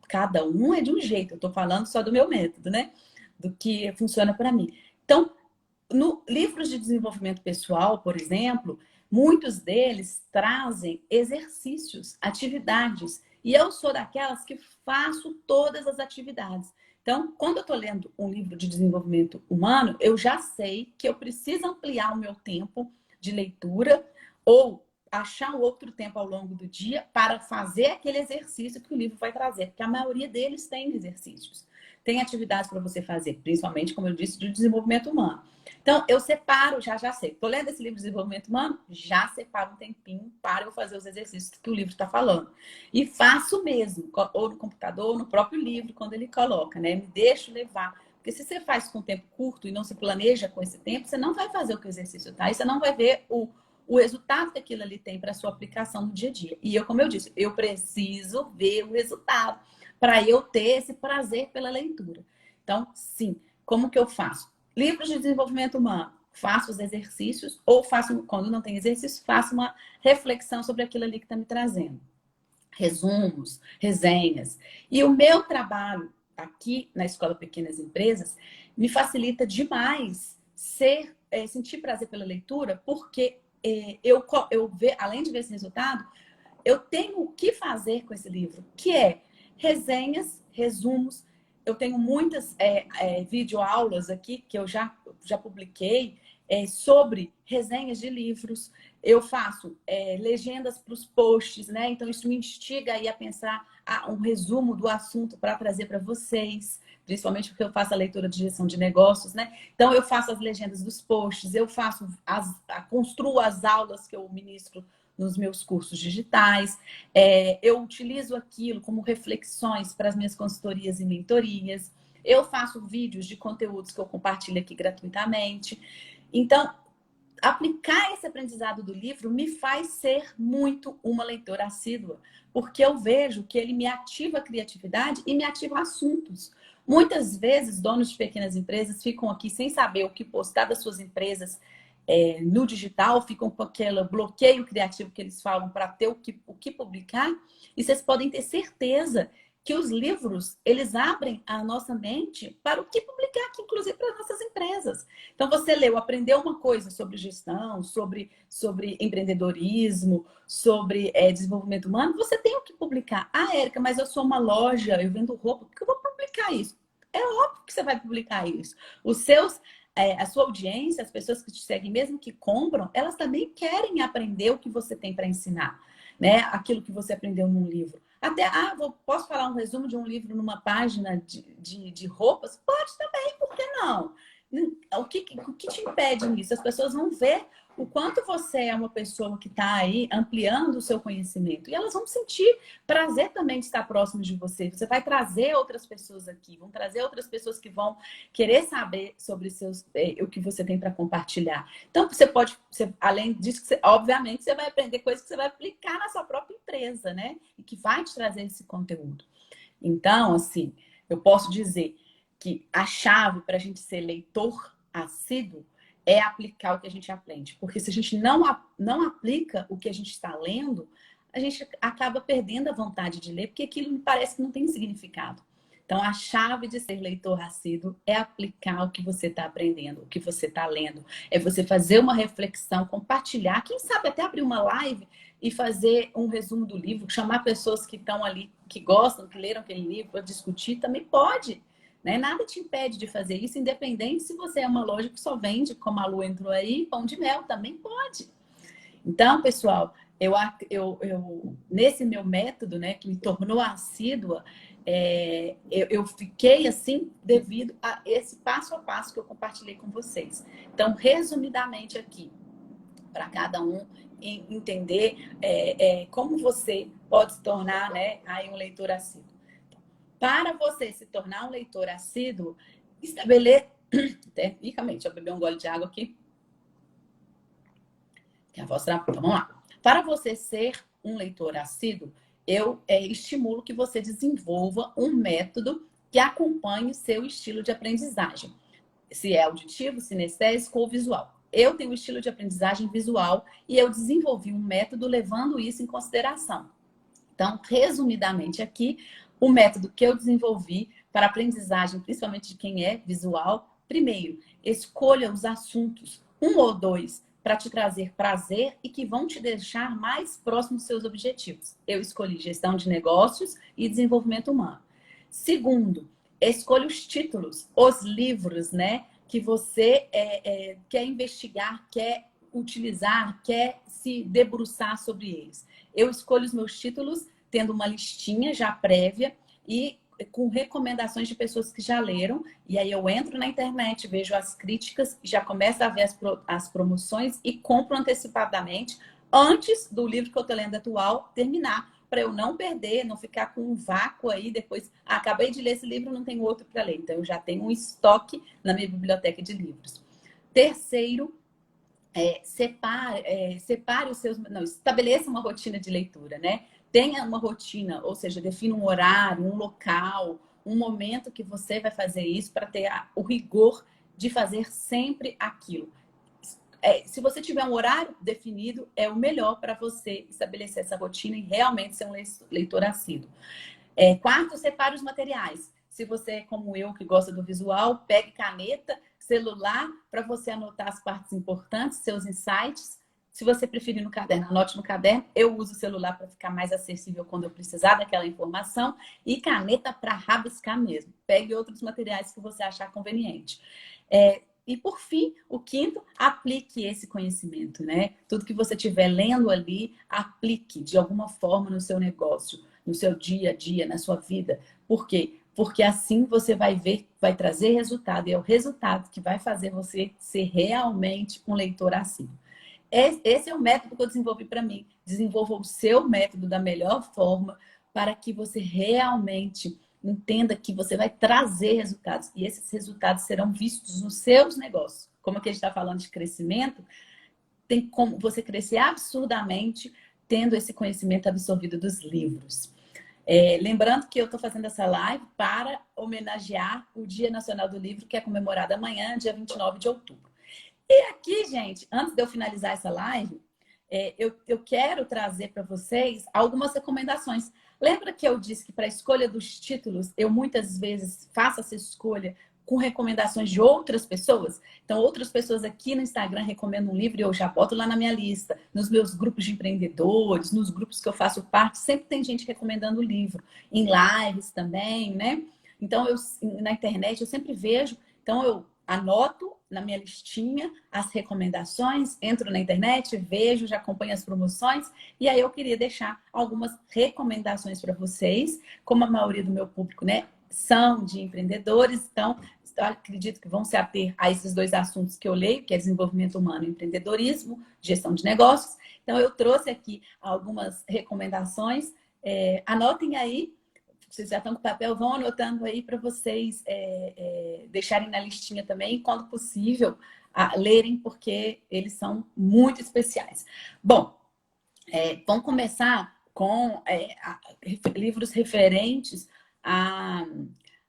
Cada um é de um jeito, eu tô falando só do meu método, né? Do que funciona para mim. Então, no livros de desenvolvimento pessoal, por exemplo, muitos deles trazem exercícios, atividades. E eu sou daquelas que faço todas as atividades. Então, quando eu estou lendo um livro de desenvolvimento humano, eu já sei que eu preciso ampliar o meu tempo de leitura ou achar um outro tempo ao longo do dia para fazer aquele exercício que o livro vai trazer, porque a maioria deles tem exercícios. Tem atividades para você fazer, principalmente, como eu disse, de desenvolvimento humano. Então, eu separo, já sei. Estou lendo esse livro de desenvolvimento humano, já separo um tempinho para eu fazer os exercícios que o livro está falando. E faço mesmo, ou no computador, ou no próprio livro, quando ele coloca, né? Me deixo levar. Porque se você faz com tempo curto e não se planeja com esse tempo, você não vai fazer o que o exercício tá. E você não vai ver o resultado que aquilo ali tem para a sua aplicação no dia a dia. E eu, como eu disse, eu preciso ver o resultado para eu ter esse prazer pela leitura. Então, sim, como que eu faço? Livros de desenvolvimento humano, faço os exercícios, ou faço, quando não tem exercício, faço uma reflexão sobre aquilo ali que está me trazendo. Resumos, resenhas. E o meu trabalho aqui na Escola Pequenas Empresas me facilita demais sentir prazer pela leitura, porque além de ver esse resultado, eu tenho o que fazer com esse livro, que é resenhas, resumos. Eu tenho muitas videoaulas aqui que eu já publiquei sobre resenhas de livros. Eu faço legendas para os posts, né? Então, isso me instiga aí a pensar um resumo do assunto para trazer para vocês, principalmente porque eu faço a leitura de gestão de negócios, né? Então, eu faço as legendas dos posts, eu faço construo as aulas que eu ministro nos meus cursos digitais, eu utilizo aquilo como reflexões para as minhas consultorias e mentorias, eu faço vídeos de conteúdos que eu compartilho aqui gratuitamente. Então, aplicar esse aprendizado do livro me faz ser muito uma leitora assídua, porque eu vejo que ele me ativa a criatividade e me ativa assuntos. Muitas vezes, donos de pequenas empresas ficam aqui sem saber o que postar das suas empresas no digital, ficam com aquele bloqueio criativo que eles falam para ter o que publicar, e vocês podem ter certeza que os livros, eles abrem a nossa mente para o que publicar aqui, inclusive para as nossas empresas. Então, você leu, aprendeu uma coisa sobre gestão, sobre empreendedorismo, sobre desenvolvimento humano, você tem o que publicar. Ah, Érica, mas eu sou uma loja, eu vendo roupa, por que eu vou publicar isso? É óbvio que você vai publicar isso. A sua audiência, as pessoas que te seguem, mesmo que compram, elas também querem aprender o que você tem para ensinar, né? Aquilo que você aprendeu num livro. Até, posso falar um resumo de um livro numa página de roupas? Pode também, por que não? O que te impede nisso? As pessoas vão ver o quanto você é uma pessoa que está aí ampliando o seu conhecimento. E elas vão sentir prazer também de estar próximo de você. Você vai trazer outras pessoas aqui, vão trazer outras pessoas que vão querer saber sobre o que você tem para compartilhar. Então, além disso, obviamente, você vai aprender coisas que você vai aplicar na sua própria empresa, né? E que vai te trazer esse conteúdo. Então, assim, eu posso dizer que a chave para a gente ser leitor assíduo é aplicar o que a gente aprende. Porque se a gente não aplica o que a gente está lendo, a gente acaba perdendo a vontade de ler, porque aquilo me parece que não tem significado. Então, a chave de ser leitor assíduo é aplicar o que você está aprendendo, o que você está lendo. É você fazer uma reflexão, compartilhar, quem sabe até abrir uma live e fazer um resumo do livro, chamar pessoas que estão ali, que gostam, que leram aquele livro, para discutir, também pode. Né? Nada te impede de fazer isso, independente se você é uma loja que só vende, como a Lu entrou aí, pão de mel, também pode. Então, pessoal, nesse meu método, né, que me tornou assídua, eu fiquei assim devido a esse passo a passo que eu compartilhei com vocês. Então, resumidamente aqui, para cada um entender como você pode se tornar, né, aí um leitor assíduo. Para você se tornar um leitor assíduo, estabeleça... Tecnicamente, eu beber um gole de água aqui. Que a voz tá... Então, vamos lá. Para você ser um leitor assíduo, eu estimulo que você desenvolva um método que acompanhe o seu estilo de aprendizagem. Se é auditivo, sinestésico ou visual. Eu tenho um estilo de aprendizagem visual e eu desenvolvi um método levando isso em consideração. Então, resumidamente aqui, o método que eu desenvolvi para aprendizagem, principalmente de quem é visual, primeiro, escolha os assuntos, um ou dois, para te trazer prazer e que vão te deixar mais próximo dos seus objetivos. Eu escolhi gestão de negócios e desenvolvimento humano. Segundo, escolha os títulos, os livros, né, que você quer investigar, quer utilizar, quer se debruçar sobre eles. Eu escolho os meus títulos tendo uma listinha já prévia e com recomendações de pessoas que já leram. E aí eu entro na internet, vejo as críticas, já começo a ver as promoções e compro antecipadamente antes do livro que eu estou lendo atual terminar, para eu não perder, não ficar com um vácuo aí depois. Acabei de ler esse livro, não tenho outro para ler. Então eu já tenho um estoque na minha biblioteca de livros. Terceiro, separe os seus... Não, estabeleça uma rotina de leitura, né? Tenha uma rotina, ou seja, defina um horário, um local, um momento que você vai fazer isso para ter o rigor de fazer sempre aquilo. Se você tiver um horário definido, é o melhor para você estabelecer essa rotina e realmente ser um leitor assíduo. Quarto, separe os materiais. Se você é como eu, que gosta do visual, pegue caneta, celular, para você anotar as partes importantes, seus insights. Se você preferir no caderno, anote no caderno. Eu uso o celular para ficar mais acessível quando eu precisar daquela informação. E caneta para rabiscar mesmo. Pegue outros materiais que você achar conveniente. E, por fim, o quinto, aplique esse conhecimento, né? Tudo que você estiver lendo ali, aplique de alguma forma no seu negócio. no seu dia a dia, na sua vida. Por quê? Porque assim você vai ver, vai trazer resultado, e é o resultado que vai fazer você ser realmente um leitor assíduo. Esse é o método que eu desenvolvi para mim. Desenvolva o seu método da melhor forma para que você realmente entenda que você vai trazer resultados. E esses resultados serão vistos nos seus negócios. Como aqui a gente está falando de crescimento, tem como você crescer absurdamente tendo esse conhecimento absorvido dos livros. Lembrando que eu estou fazendo essa live para homenagear o Dia Nacional do Livro, que é comemorado amanhã, dia 29 de outubro. E aqui, gente, antes de eu finalizar essa live, eu quero trazer para vocês algumas recomendações. Lembra que eu disse que para a escolha dos títulos, eu muitas vezes faço essa escolha com recomendações de outras pessoas? Então, outras pessoas aqui no Instagram recomendam um livro e eu já boto lá na minha lista. Nos meus grupos de empreendedores, nos grupos que eu faço parte, sempre tem gente recomendando o livro. Em lives também, né? Então, na internet, eu sempre vejo. Então, eu anoto na minha listinha as recomendações, entro na internet, vejo, já acompanho as promoções, e aí eu queria deixar algumas recomendações para vocês, como a maioria do meu público, né, são de empreendedores, então eu acredito que vão se ater a esses dois assuntos que eu leio, que é desenvolvimento humano e empreendedorismo, gestão de negócios. Então eu trouxe aqui algumas recomendações, anotem aí. Vocês já estão com papel, vão anotando aí para vocês deixarem na listinha também, quando possível, lerem, porque eles são muito especiais. Bom, vamos começar com livros referentes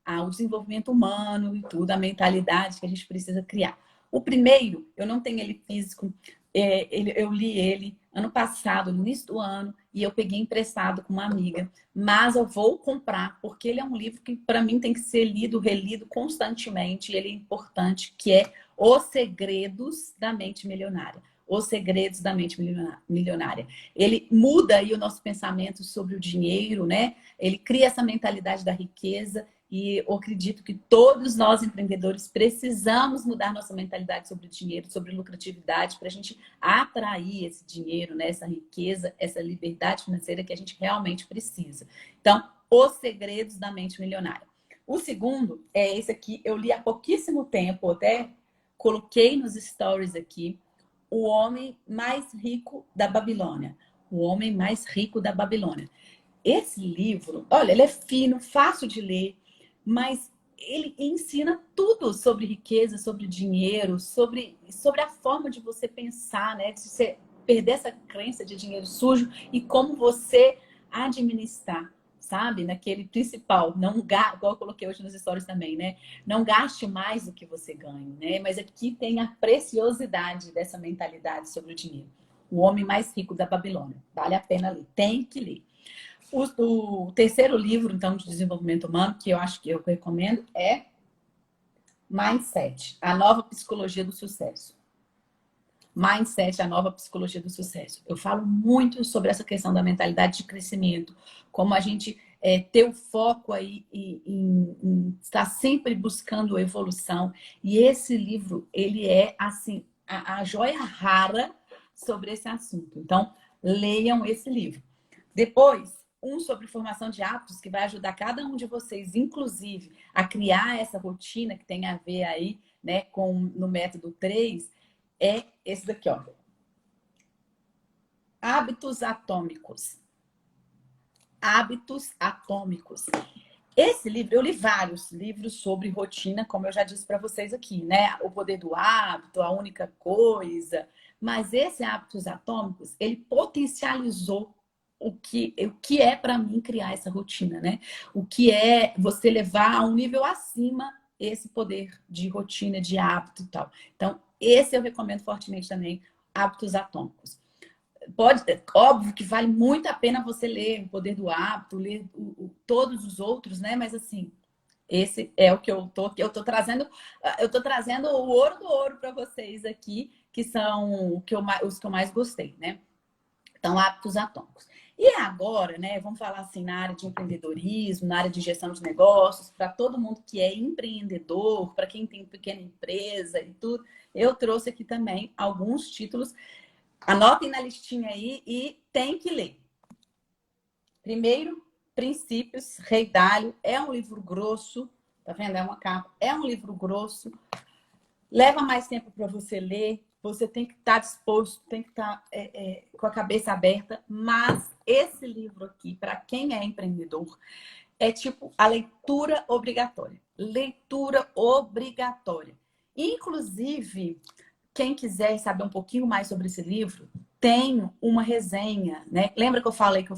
ao desenvolvimento humano e tudo, a mentalidade que a gente precisa criar. O primeiro, eu não tenho ele físico, eu li ele ano passado, no início do ano, e eu peguei emprestado com uma amiga, mas eu vou comprar, porque ele é um livro que para mim tem que ser lido, relido constantemente, e ele é importante, que é Os Segredos da Mente Milionária. Os Segredos da Mente Milionária. Ele muda aí o nosso pensamento sobre o dinheiro, né? Ele cria essa mentalidade da riqueza, e eu acredito que todos nós empreendedores precisamos mudar nossa mentalidade sobre o dinheiro, sobre lucratividade, para a gente atrair esse dinheiro, né? Essa riqueza, essa liberdade financeira que a gente realmente precisa. Então, Os Segredos da Mente Milionária. O segundo é esse aqui, eu li há pouquíssimo tempo, até coloquei nos stories aqui, O Homem Mais Rico da Babilônia. O Homem Mais Rico da Babilônia. Esse livro, olha, ele é fino, fácil de ler, mas ele ensina tudo sobre riqueza, sobre dinheiro, sobre a forma de você pensar, né? De você perder essa crença de dinheiro sujo e como você administrar, sabe? Naquele principal, não igual eu coloquei hoje nos stories também, né? Não gaste mais do que você ganha, né? Mas aqui tem a preciosidade dessa mentalidade sobre o dinheiro. O Homem Mais Rico da Babilônia. Vale a pena ler, tem que ler. O terceiro livro, então, de desenvolvimento humano, que eu acho que eu recomendo, é Mindset, a nova psicologia do sucesso. Mindset, a nova psicologia do sucesso. Eu falo muito sobre essa questão da mentalidade de crescimento, como a gente ter o foco aí em estar sempre buscando evolução. E esse livro, ele é, assim, a joia rara sobre esse assunto. Então, leiam esse livro. Depois, um sobre formação de hábitos, que vai ajudar cada um de vocês, inclusive, a criar essa rotina que tem a ver aí, né, no método 3, é esse daqui, ó. Hábitos Atômicos. Hábitos Atômicos. Esse livro, eu li vários livros sobre rotina, como eu já disse para vocês aqui, né? O Poder do Hábito, A Única Coisa. Mas esse Hábitos Atômicos, ele potencializou o que é para mim criar essa rotina, né? O que é você levar a um nível acima esse poder de rotina, de hábito e tal. Então, esse eu recomendo fortemente também, Hábitos Atômicos. Óbvio que vale muito a pena você ler O Poder do Hábito, ler todos os outros, né? Mas assim, esse é o que eu tô trazendo o ouro do ouro para vocês aqui, que são os que eu mais gostei, né? Então, Hábitos Atômicos. E agora, né, vamos falar assim na área de empreendedorismo, na área de gestão de negócios, para todo mundo que é empreendedor, para quem tem pequena empresa e tudo, eu trouxe aqui também alguns títulos. Anotem na listinha aí e tem que ler. Primeiro, Princípios, Rei Dalio. É um livro grosso, tá vendo? É uma capa. É um livro grosso. Leva mais tempo para você ler. Você tem que estar disposto, tem que estar com a cabeça aberta. Mas esse livro aqui, para quem é empreendedor, é tipo a leitura obrigatória. Leitura obrigatória. Inclusive, quem quiser saber um pouquinho mais sobre esse livro, tem uma resenha, né? Lembra que eu falei que eu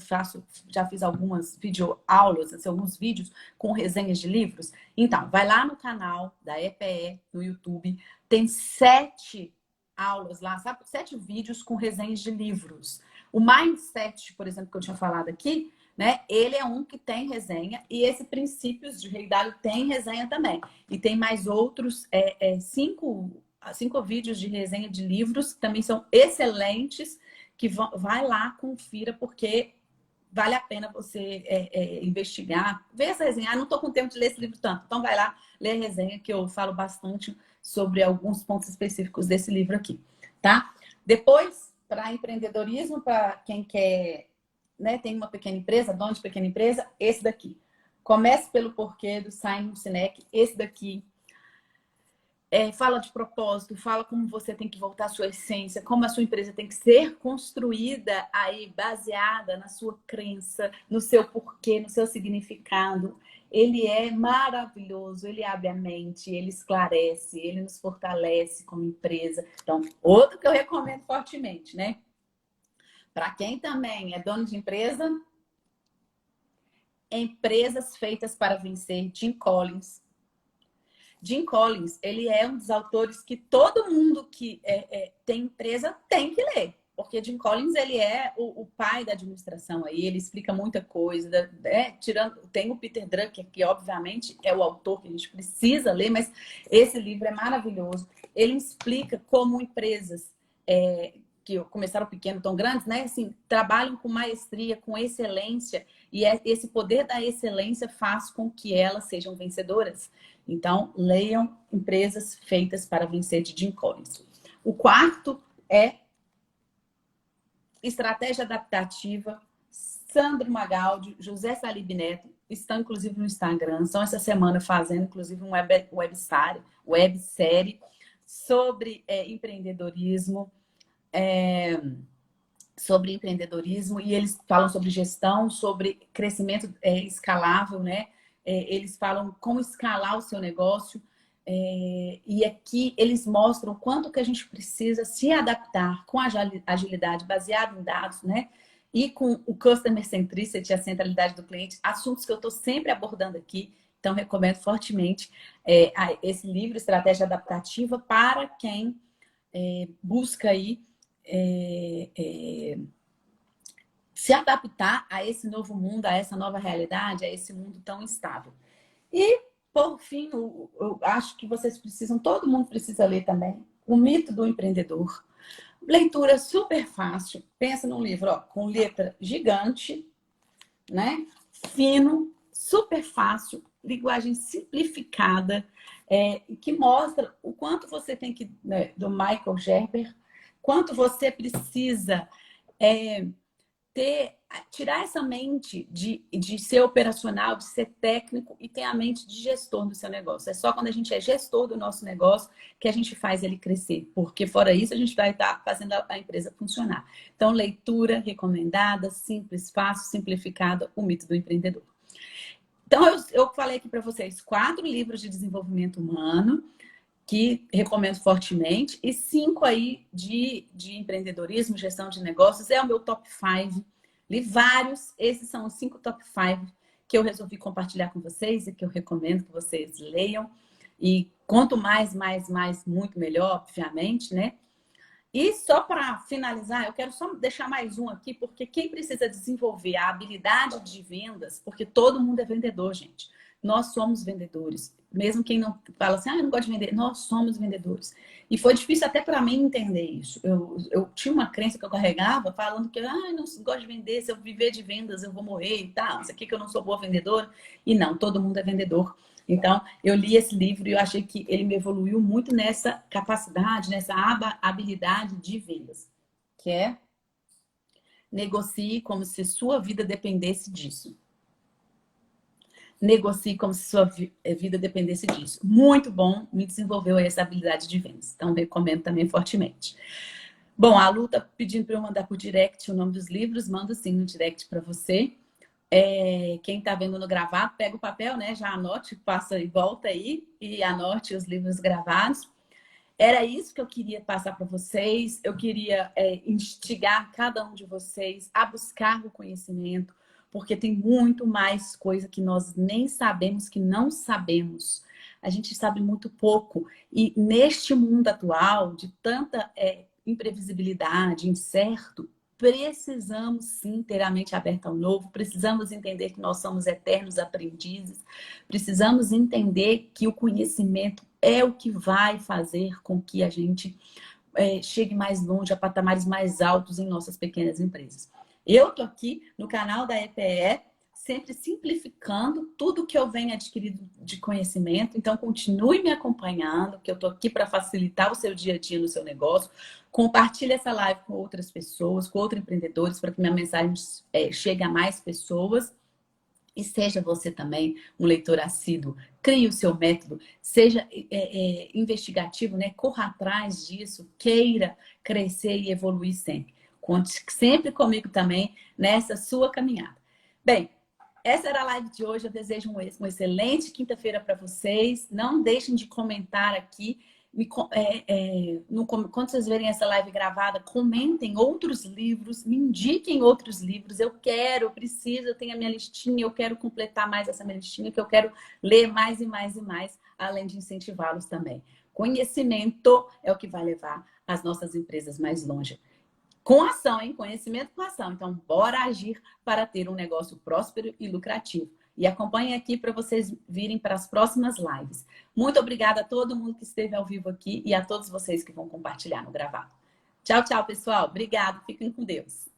já fiz algumas videoaulas, assim, alguns vídeos com resenhas de livros? Então, vai lá no canal da EPE, no YouTube, tem 7 aulas lá, sabe? 7 vídeos com resenhas de livros. O Mindset, por exemplo, que eu tinha falado aqui, né? Ele é um que tem resenha, e esse Princípios de Rei Dalio tem resenha também. E tem mais outros 5 vídeos de resenha de livros que também são excelentes, que vai lá, confira, porque vale a pena você investigar, ver essa resenha. Ah, não estou com tempo de ler esse livro tanto. Então vai lá, lê a resenha, que eu falo bastante sobre alguns pontos específicos desse livro aqui, tá? Depois, para empreendedorismo, para quem quer, né, tem uma pequena empresa, dono de pequena empresa, esse daqui. Comece pelo porquê, do Simon Sinek. Esse daqui fala de propósito, fala como você tem que voltar à sua essência, como a sua empresa tem que ser construída aí, baseada na sua crença, no seu porquê, no seu significado. Ele é maravilhoso, ele abre a mente, ele esclarece, ele nos fortalece como empresa. Então, outro que eu recomendo fortemente, né? Para quem também é dono de empresa, Empresas Feitas para Vencer, Jim Collins. Jim Collins, ele é um dos autores que todo mundo que tem empresa tem que ler. Porque Jim Collins, ele é o pai da administração aí, ele explica muita coisa, tem o Peter Drucker, que obviamente é o autor que a gente precisa ler, mas esse livro é maravilhoso. Ele explica como empresas que começaram pequeno, tão grandes, né? Assim, trabalham com maestria, com excelência, e esse poder da excelência faz com que elas sejam vencedoras. Então, leiam Empresas Feitas para Vencer, de Jim Collins. O quarto é Estratégia Adaptativa, Sandro Magaldi, José Salib Neto, estão inclusive no Instagram, estão essa semana fazendo inclusive uma websérie sobre empreendedorismo, e eles falam sobre gestão, sobre crescimento escalável, né? Eles falam como escalar o seu negócio, e aqui eles mostram quanto que a gente precisa se adaptar com a agilidade baseada em dados, né? E com o Customer Centricity, a centralidade do cliente, assuntos que eu estou sempre abordando aqui. Então, recomendo fortemente esse livro, Estratégia Adaptativa, para quem busca aí se adaptar a esse novo mundo, a essa nova realidade, a esse mundo tão instável. E, por fim, eu acho que vocês precisam, todo mundo precisa ler também, O Mito do Empreendedor. Leitura super fácil. Pensa num livro com letra gigante, né? Fino, super fácil, linguagem simplificada, que mostra o quanto você tem que, né, do Michael Gerber, quanto você precisa tirar essa mente de ser operacional, de ser técnico, e ter a mente de gestor do seu negócio. É só quando a gente é gestor do nosso negócio que a gente faz ele crescer, porque fora isso a gente vai estar fazendo a empresa funcionar. Então, leitura recomendada, simples, fácil, simplificada, O Mito do Empreendedor. Então, eu falei aqui para vocês 4 livros de desenvolvimento humano que recomendo fortemente, e 5 aí de empreendedorismo, gestão de negócios. É o meu top 5. Li vários, esses são os 5 top 5 que eu resolvi compartilhar com vocês e que eu recomendo que vocês leiam. E quanto mais, muito melhor, obviamente, né? E só para finalizar, eu quero só deixar mais um aqui, porque quem precisa desenvolver a habilidade de vendas, porque todo mundo é vendedor, gente. Nós somos vendedores. Mesmo quem não fala assim, eu não gosto de vender, nós somos vendedores. E foi difícil até para mim entender isso. Eu tinha uma crença que eu carregava, falando que eu não gosto de vender, se eu viver de vendas eu vou morrer e tal, isso aqui que eu não sou boa vendedora. E não, todo mundo é vendedor. Então, eu li esse livro e eu achei que ele me evoluiu muito nessa capacidade, nessa habilidade de vendas, que é negocie como se sua vida dependesse disso. negocie como se sua vida dependesse disso. Muito bom, me desenvolveu aí essa habilidade de vendas. Então, recomendo também fortemente. Bom, a Lu tá pedindo para eu mandar por direct o nome dos livros. Mando sim no direct para você. Quem tá vendo no gravado, pega o papel, né? Já anote, passa e volta aí e anote os livros gravados. Era isso que eu queria passar para vocês. Eu queria instigar cada um de vocês a buscar o conhecimento, porque tem muito mais coisa que nós nem sabemos, que não sabemos. A gente sabe muito pouco. E neste mundo atual, de tanta imprevisibilidade, incerto, precisamos sim ter a mente aberta ao novo, precisamos entender que nós somos eternos aprendizes, precisamos entender que o conhecimento é o que vai fazer com que a gente chegue mais longe, a patamares mais altos em nossas pequenas empresas. Eu tô aqui no canal da EPE, sempre simplificando tudo que eu venho adquirido de conhecimento. Então, continue me acompanhando, que eu tô aqui para facilitar o seu dia a dia no seu negócio. Compartilhe essa live com outras pessoas, com outros empreendedores, para que minha mensagem chegue a mais pessoas. E seja você também um leitor assíduo, crie o seu método, seja investigativo, né? Corra atrás disso, queira crescer e evoluir sempre. Conte sempre comigo também nessa sua caminhada. Bem, essa era a live de hoje. Eu desejo uma excelente quinta-feira para vocês. Não deixem de comentar aqui. Quando vocês verem essa live gravada, comentem outros livros, me indiquem outros livros. Eu preciso, eu tenho a minha listinha, eu quero completar mais essa minha listinha, que eu quero ler mais e mais e mais, além de incentivá-los também. Conhecimento é o que vai levar as nossas empresas mais longe. Com ação, hein? Conhecimento com ação. Então, bora agir para ter um negócio próspero e lucrativo. E acompanhem aqui para vocês virem para as próximas lives. Muito obrigada a todo mundo que esteve ao vivo aqui e a todos vocês que vão compartilhar no gravado. Tchau, tchau, pessoal. Obrigado. Fiquem com Deus.